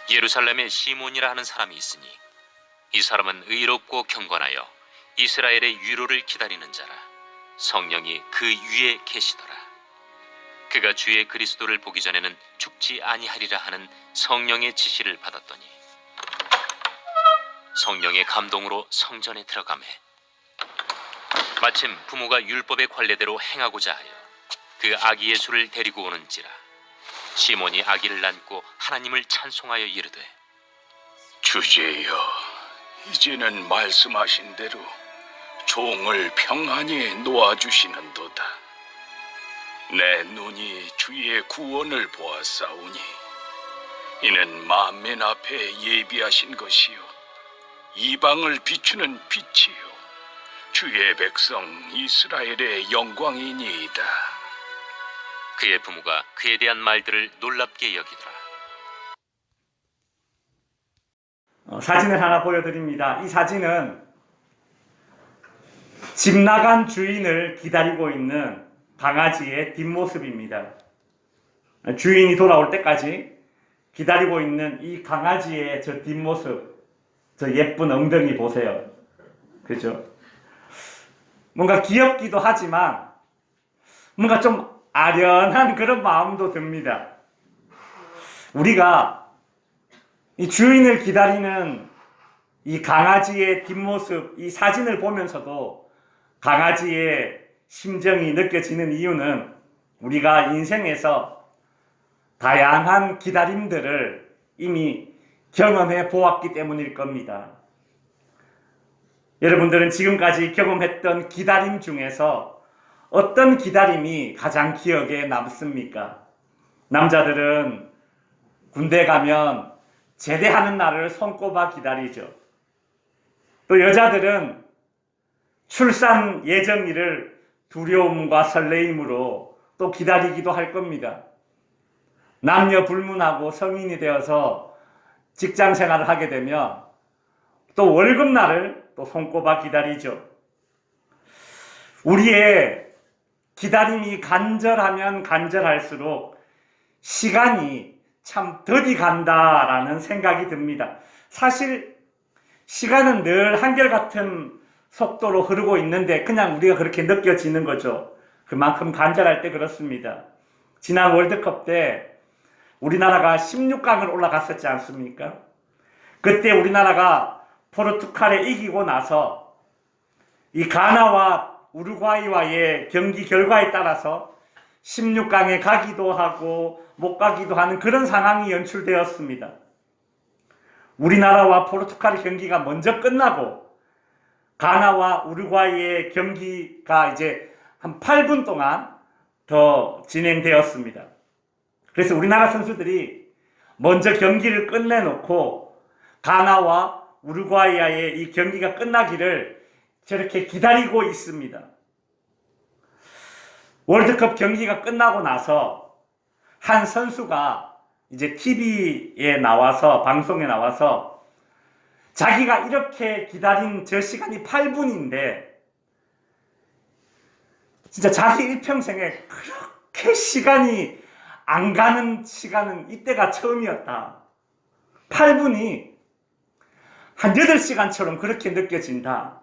예루살렘에 시몬이라 하는 사람이 있으니 이 사람은 의롭고 경건하여 이스라엘의 위로를 기다리는 자라. 성령이 그 위에 계시더라. 그가 주의 그리스도를 보기 전에는 죽지 아니하리라 하는 성령의 지시를 받았더니 성령의 감동으로 성전에 들어가매 마침 부모가 율법의 관례대로 행하고자 하여 그 아기 예수를 데리고 오는지라. 시몬이 아기를 안고 하나님을 찬송하여 이르되, 주제여, 이제는 말씀하신 대로 종을 평안히 놓아주시는도다. 내 눈이 주의 구원을 보았사오니 이는 만민 앞에 예비하신 것이요 이방을 비추는 빛이요 주의 백성 이스라엘의 영광이니이다. 그의 부모가 그에 대한 말들을 놀랍게 여기더라. 사진을 하나 보여드립니다. 이 사진은 집 나간 주인을 기다리고 있는 강아지의 뒷모습입니다. 주인이 돌아올 때까지 기다리고 있는 이 강아지의 저 뒷모습, 저 예쁜 엉덩이 보세요. 그죠? 뭔가 귀엽기도 하지만 뭔가 좀 아련한 그런 마음도 듭니다. 우리가 이 주인을 기다리는 이 강아지의 뒷모습, 이 사진을 보면서도 강아지의 심정이 느껴지는 이유는 우리가 인생에서 다양한 기다림들을 이미 경험해 보았기 때문일 겁니다. 여러분들은 지금까지 경험했던 기다림 중에서 어떤 기다림이 가장 기억에 남습니까? 남자들은 군대 가면 제대하는 날을 손꼽아 기다리죠. 또 여자들은 출산 예정일을 두려움과 설레임으로 또 기다리기도 할 겁니다. 남녀 불문하고 성인이 되어서 직장 생활을 하게 되면 또 월급날을 또 손꼽아 기다리죠. 우리의 기다림이 간절하면 간절할수록 시간이 참 더디 간다라는 생각이 듭니다. 사실 시간은 늘 한결같은 속도로 흐르고 있는데 그냥 우리가 그렇게 느껴지는 거죠. 그만큼 간절할 때 그렇습니다. 지난 월드컵 때 우리나라가 16강을 올라갔었지 않습니까? 그때 우리나라가 포르투갈에 이기고 나서 이 가나와 우루과이와의 경기 결과에 따라서 16강에 가기도 하고 못 가기도 하는 그런 상황이 연출되었습니다. 우리나라와 포르투갈 경기가 먼저 끝나고 가나와 우루과이의 경기가 이제 한 8분 동안 더 진행되었습니다. 그래서 우리나라 선수들이 먼저 경기를 끝내놓고 가나와 우루과이와의 이 경기가 끝나기를 저렇게 기다리고 있습니다. 월드컵 경기가 끝나고 나서 한 선수가 이제 TV에 나와서, 방송에 나와서 자기가 이렇게 기다린 저 시간이 8분인데 진짜 자기 일평생에 그렇게 시간이 안 가는 시간은 이때가 처음이었다. 8분이 한 8시간처럼 그렇게 느껴진다.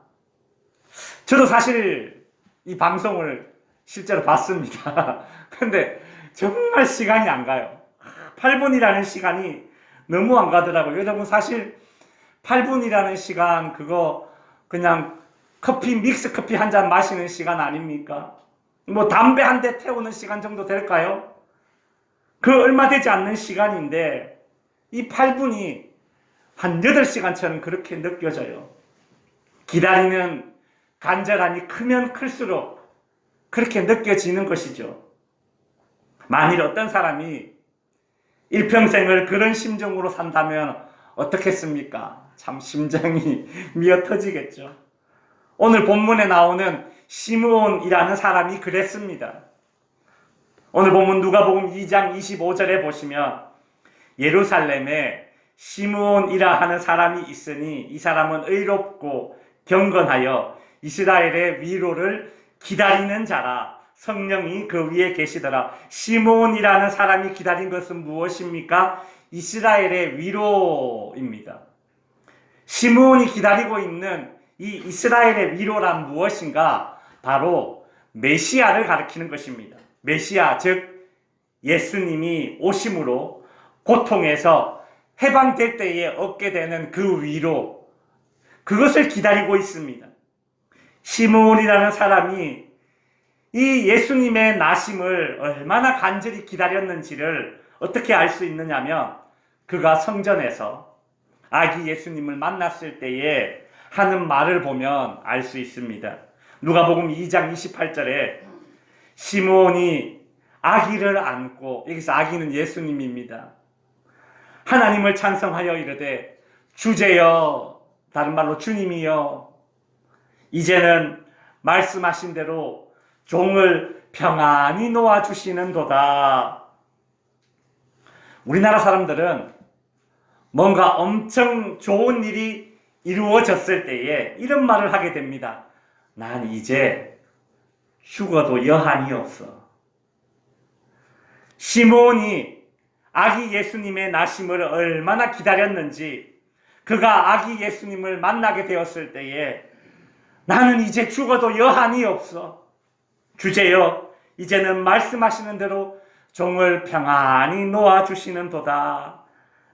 저도 사실 이 방송을 실제로 봤습니다. 근데 정말 시간이 안 가요. 8분이라는 시간이 너무 안 가더라고요. 여러분 사실 8분이라는 시간 그거 그냥 커피, 믹스 커피 한 잔 마시는 시간 아닙니까? 뭐 담배 한 대 태우는 시간 정도 될까요? 그 얼마 되지 않는 시간인데 이 8분이 한 8시간처럼 그렇게 느껴져요. 기다리는 간절함이 크면 클수록 그렇게 느껴지는 것이죠. 만일 어떤 사람이 일평생을 그런 심정으로 산다면 어떻겠습니까? 참 심장이 미어 터지겠죠. 오늘 본문에 나오는 시므온이라는 사람이 그랬습니다. 오늘 본문 누가복음 2장 25절에 보시면 예루살렘에 시므온이라 하는 사람이 있으니 이 사람은 의롭고 경건하여 이스라엘의 위로를 기다리는 자라. 성령이 그 위에 계시더라. 시몬이라는 사람이 기다린 것은 무엇입니까? 이스라엘의 위로입니다. 시몬이 기다리고 있는 이 이스라엘의 위로란 무엇인가? 바로 메시아를 가리키는 것입니다. 메시아, 즉 예수님이 오심으로 고통에서 해방될 때에 얻게 되는 그 위로, 그것을 기다리고 있습니다. 시몬이라는 사람이 이 예수님의 나심을 얼마나 간절히 기다렸는지를 어떻게 알 수 있느냐면, 그가 성전에서 아기 예수님을 만났을 때에 하는 말을 보면 알 수 있습니다. 누가복음 2장 28절에 시몬이 아기를 안고, 여기서 아기는 예수님입니다. 하나님을 찬송하여 이르되 주제여, 다른 말로 주님이여, 이제는 말씀하신 대로 종을 평안히 놓아주시는도다. 우리나라 사람들은 뭔가 엄청 좋은 일이 이루어졌을 때에 이런 말을 하게 됩니다. 난 이제 죽어도 여한이 없어. 시몬이 아기 예수님의 나심을 얼마나 기다렸는지, 그가 아기 예수님을 만나게 되었을 때에 나는 이제 죽어도 여한이 없어. 주제여, 이제는 말씀하시는 대로 종을 평안히 놓아주시는도다.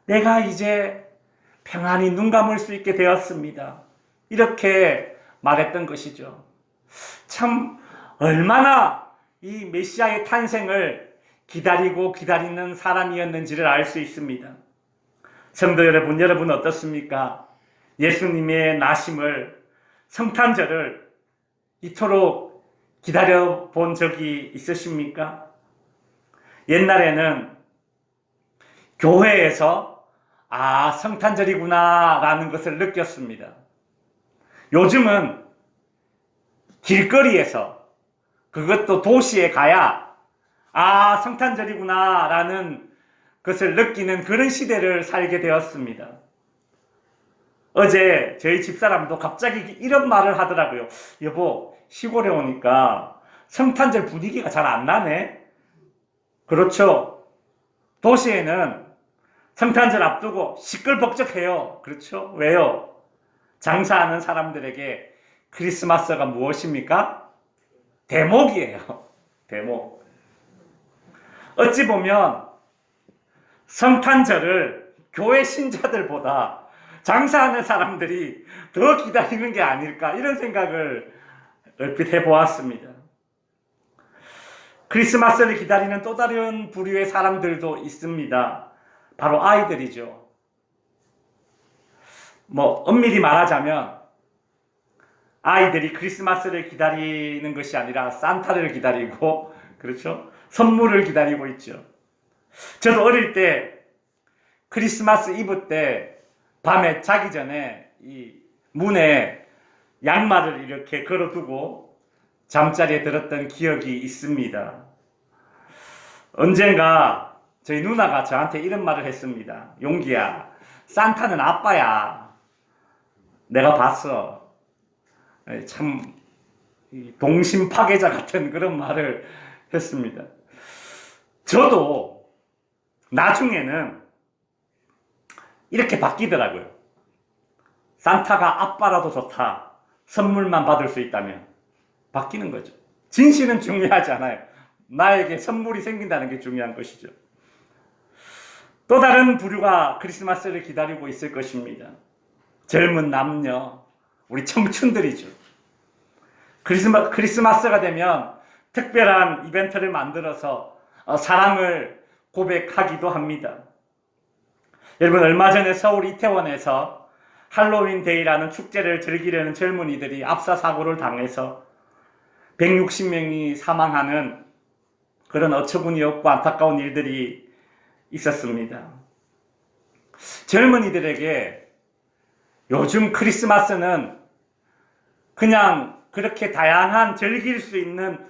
내가 이제 평안히 눈 감을 수 있게 되었습니다. 이렇게 말했던 것이죠. 참 얼마나 이 메시아의 탄생을 기다리고 기다리는 사람이었는지를 알 수 있습니다. 성도 여러분, 여러분 어떻습니까? 예수님의 나심을, 성탄절을 이토록 기다려 본 적이 있으십니까? 옛날에는 교회에서 성탄절이구나 라는 것을 느꼈습니다. 요즘은 길거리에서, 그것도 도시에 가야 성탄절이구나 라는 것을 느끼는 그런 시대를 살게 되었습니다. 어제 저희 집사람도 갑자기 이런 말을 하더라고요. 여보, 시골에 오니까 성탄절 분위기가 잘 안 나네. 그렇죠. 도시에는 성탄절 앞두고 시끌벅적해요. 그렇죠. 왜요? 장사하는 사람들에게 크리스마스가 무엇입니까? 대목이에요. 대목. 어찌 보면 성탄절을 교회 신자들보다 장사하는 사람들이 더 기다리는 게 아닐까, 이런 생각을 얼핏 해보았습니다. 크리스마스를 기다리는 또 다른 부류의 사람들도 있습니다. 바로 아이들이죠. 엄밀히 말하자면 아이들이 크리스마스를 기다리는 것이 아니라 산타를 기다리고, 그렇죠? 선물을 기다리고 있죠. 저도 어릴 때 크리스마스 이브 때 밤에 자기 전에 이 문에 양말을 이렇게 걸어두고 잠자리에 들었던 기억이 있습니다. 언젠가 저희 누나가 저한테 이런 말을 했습니다. 용기야, 산타는 아빠야. 내가 봤어. 참 동심 파괴자 같은 그런 말을 했습니다. 저도 나중에는 이렇게 바뀌더라고요. 산타가 아빠라도 좋다. 선물만 받을 수 있다면. 바뀌는 거죠. 진실은 중요하지 않아요. 나에게 선물이 생긴다는 게 중요한 것이죠. 또 다른 부류가 크리스마스를 기다리고 있을 것입니다. 젊은 남녀, 우리 청춘들이죠. 크리스마스가 되면 특별한 이벤트를 만들어서 사랑을 고백하기도 합니다. 여러분, 얼마 전에 서울 이태원에서 할로윈 데이라는 축제를 즐기려는 젊은이들이 압사 사고를 당해서 160명이 사망하는 그런 어처구니 없고 안타까운 일들이 있었습니다. 젊은이들에게 요즘 크리스마스는 그냥 그렇게 다양한 즐길 수 있는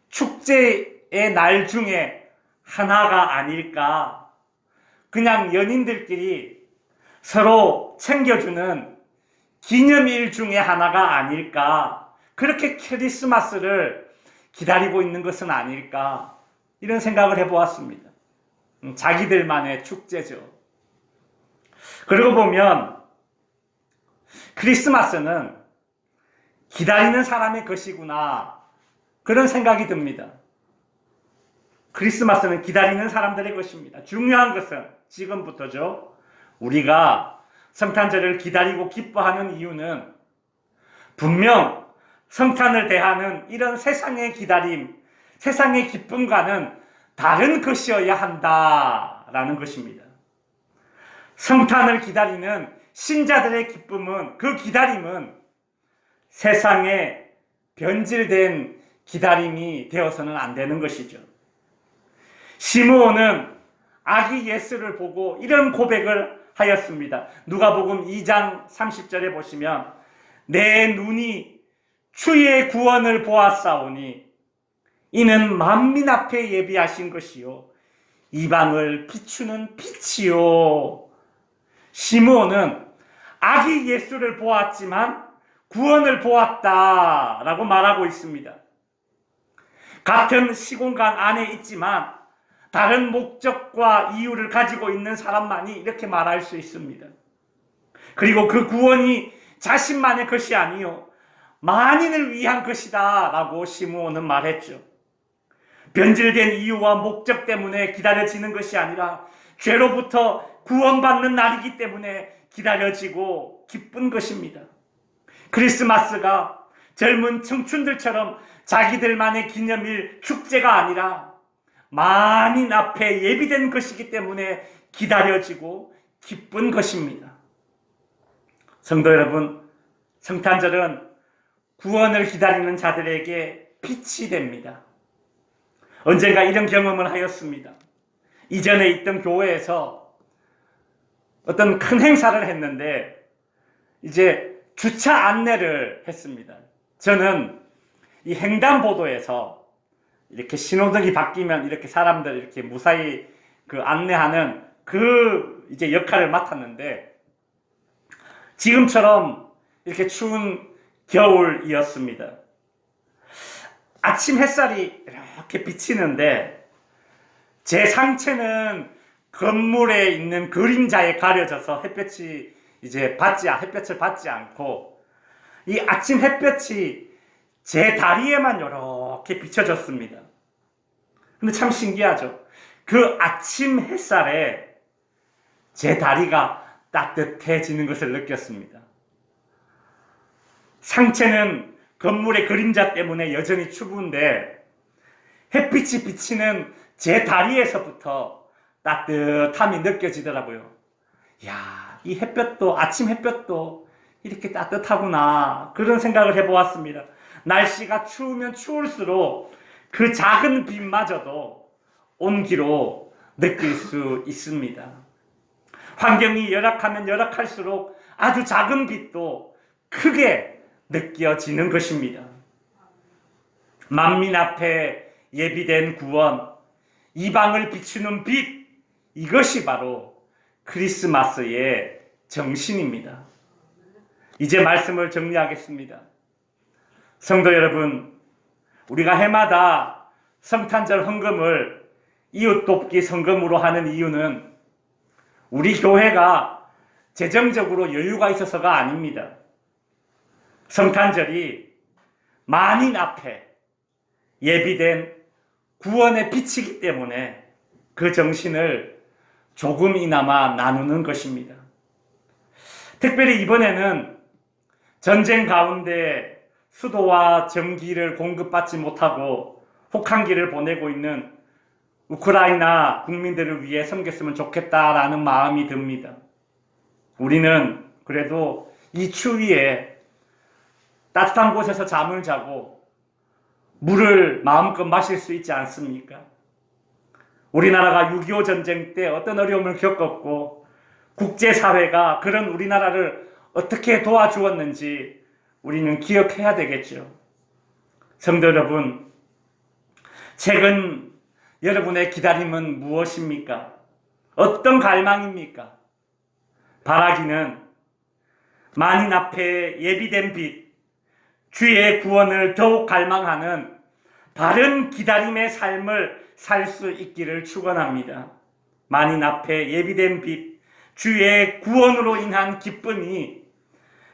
축제의 날 중에 하나가 아닐까. 그냥 연인들끼리 서로 챙겨주는 기념일 중에 하나가 아닐까. 그렇게 크리스마스를 기다리고 있는 것은 아닐까, 이런 생각을 해보았습니다. 자기들만의 축제죠. 그러고 보면 크리스마스는 기다리는 사람의 것이구나, 그런 생각이 듭니다. 크리스마스는 기다리는 사람들의 것입니다. 중요한 것은 지금부터죠. 우리가 성탄절을 기다리고 기뻐하는 이유는 분명 성탄을 대하는 이런 세상의 기다림, 세상의 기쁨과는 다른 것이어야 한다라는 것입니다. 성탄을 기다리는 신자들의 기쁨은, 그 기다림은 세상에 변질된 기다림이 되어서는 안 되는 것이죠. 시므온은 아기 예수를 보고 이런 고백을 하였습니다. 누가복음 2장 30절에 보시면 내 눈이 주의 구원을 보았사오니 이는 만민 앞에 예비하신 것이요 이방을 비추는 빛이요. 시므온은 아기 예수를 보았지만 구원을 보았다라고 말하고 있습니다. 같은 시공간 안에 있지만 다른 목적과 이유를 가지고 있는 사람만이 이렇게 말할 수 있습니다. 그리고 그 구원이 자신만의 것이 아니요 만인을 위한 것이다 라고 시므온은 말했죠. 변질된 이유와 목적 때문에 기다려지는 것이 아니라 죄로부터 구원받는 날이기 때문에 기다려지고 기쁜 것입니다. 크리스마스가 젊은 청춘들처럼 자기들만의 기념일, 축제가 아니라 만인 앞에 예비된 것이기 때문에 기다려지고 기쁜 것입니다. 성도 여러분, 성탄절은 구원을 기다리는 자들에게 빛이 됩니다. 언젠가 이런 경험을 하였습니다. 이전에 있던 교회에서 어떤 큰 행사를 했는데 이제 주차 안내를 했습니다. 저는 이 횡단보도에서 이렇게 신호등이 바뀌면 이렇게 사람들 이렇게 무사히 그 안내하는 그 이제 역할을 맡았는데 지금처럼 이렇게 추운 겨울이었습니다. 아침 햇살이 이렇게 비치는데 제 상체는 건물에 있는 그림자에 가려져서 햇볕을 받지 않고 이 아침 햇볕이 제 다리에만 이렇게 비춰졌습니다. 근데 참 신기하죠. 그 아침 햇살에 제 다리가 따뜻해지는 것을 느꼈습니다. 상체는 건물의 그림자 때문에 여전히 추운데 햇빛이 비치는 제 다리에서부터 따뜻함이 느껴지더라고요. 야, 이 햇볕도, 아침 햇볕도 이렇게 따뜻하구나, 그런 생각을 해보았습니다. 날씨가 추우면 추울수록 그 작은 빛마저도 온기로 느낄 수 있습니다. 환경이 열악하면 열악할수록 아주 작은 빛도 크게 느껴지는 것입니다. 만민 앞에 예비된 구원, 이방을 비추는 빛, 이것이 바로 크리스마스의 정신입니다. 이제 말씀을 정리하겠습니다. 성도 여러분, 우리가 해마다 성탄절 헌금을 이웃 돕기 헌금으로 하는 이유는 우리 교회가 재정적으로 여유가 있어서가 아닙니다. 성탄절이 만인 앞에 예비된 구원의 빛이기 때문에 그 정신을 조금이나마 나누는 것입니다. 특별히 이번에는 전쟁 가운데 수도와 전기를 공급받지 못하고 혹한기를 보내고 있는 우크라이나 국민들을 위해 섬겼으면 좋겠다라는 마음이 듭니다. 우리는 그래도 이 추위에 따뜻한 곳에서 잠을 자고 물을 마음껏 마실 수 있지 않습니까? 우리나라가 6.25 전쟁 때 어떤 어려움을 겪었고 국제사회가 그런 우리나라를 어떻게 도와주었는지 우리는 기억해야 되겠죠. 성도 여러분, 최근 여러분의 기다림은 무엇입니까? 어떤 갈망입니까? 바라기는 만인 앞에 예비된 빛, 주의 구원을 더욱 갈망하는 바른 기다림의 삶을 살 수 있기를 축원합니다. 만인 앞에 예비된 빛, 주의 구원으로 인한 기쁨이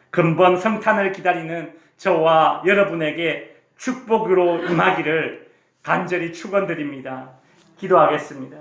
근본 성탄을 기다리는 저와 여러분에게 축복으로 임하기를 간절히 축원드립니다. 기도하겠습니다.